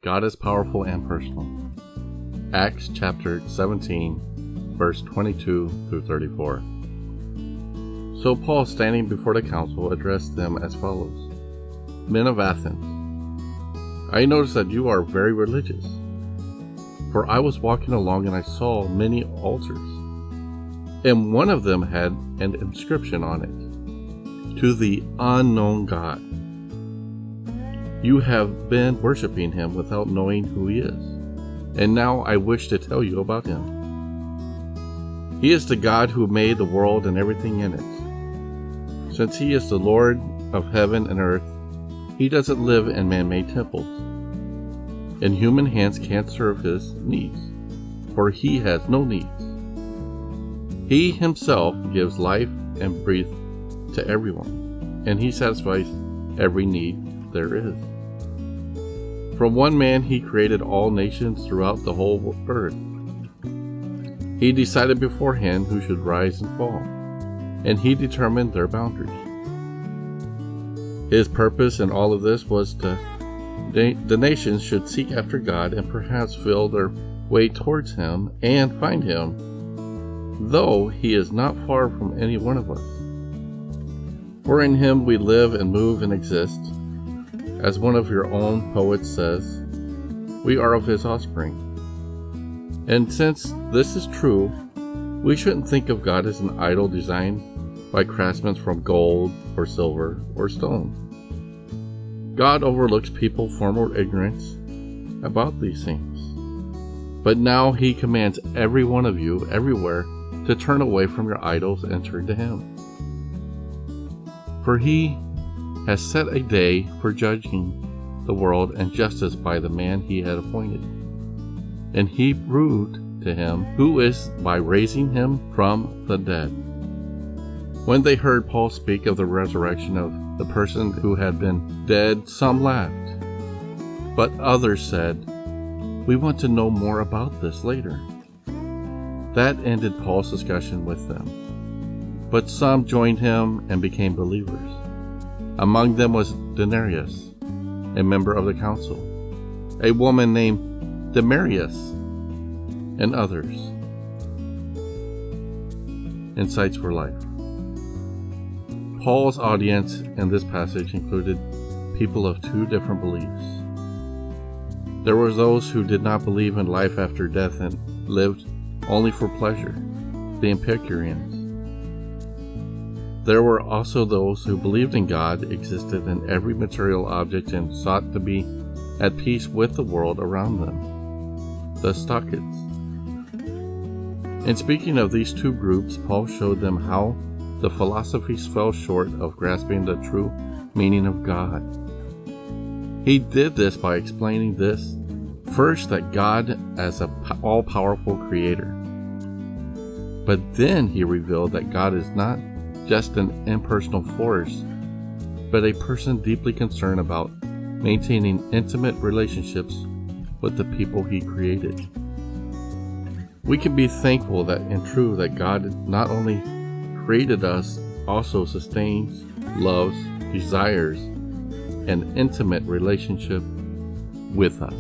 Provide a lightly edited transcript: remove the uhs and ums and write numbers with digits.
God is powerful and personal. Acts chapter 17, verse 22 through 34. So Paul, standing before the council, addressed them as follows. Men of Athens, I notice that you are very religious. For I was walking along and I saw many altars, and one of them had an inscription on it, to the unknown God. You have been worshiping him without knowing who he is, and now I wish to tell you about him. He is the God who made the world and everything in it. Since he is the Lord of heaven and earth, he doesn't live in man-made temples, and human hands can't serve his needs, for he has no needs. He himself gives life and breath to everyone, and he satisfies every need there is. From one man he created all nations throughout the whole earth. He decided beforehand who should rise and fall, and he determined their boundaries. His purpose in all of this was the nations should seek after God and perhaps feel their way towards him and find him, though he is not far from any one of us. For in him we live and move and exist. As one of your own poets says, we are of his offspring. And since this is true, we shouldn't think of God as an idol designed by craftsmen from gold or silver or stone. God overlooks people's former ignorance about these things. But now he commands every one of you everywhere to turn away from your idols and turn to him. For he has set a day for judging the world and justice by the man he had appointed. And he proved to him who is by raising him from the dead. When they heard Paul speak of the resurrection of the person who had been dead, some laughed. But others said, we want to know more about this later. That ended Paul's discussion with them. But some joined him and became believers. Among them was Denarius, a member of the council, a woman named Demarius, and others. Insights for life. Paul's audience in this passage included people of two different beliefs. There were those who did not believe in life after death and lived only for pleasure, the Epicureans. There were also those who believed in God existed in every material object and sought to be at peace with the world around them, the Stoics. In speaking of these two groups, Paul showed them how the philosophies fell short of grasping the true meaning of God. He did this by explaining this. First, that God as an all-powerful creator. But then he revealed that God is not just an impersonal force, but a person deeply concerned about maintaining intimate relationships with the people he created. We can be thankful that and true that God not only created us, also sustains, loves, desires an intimate relationship with us.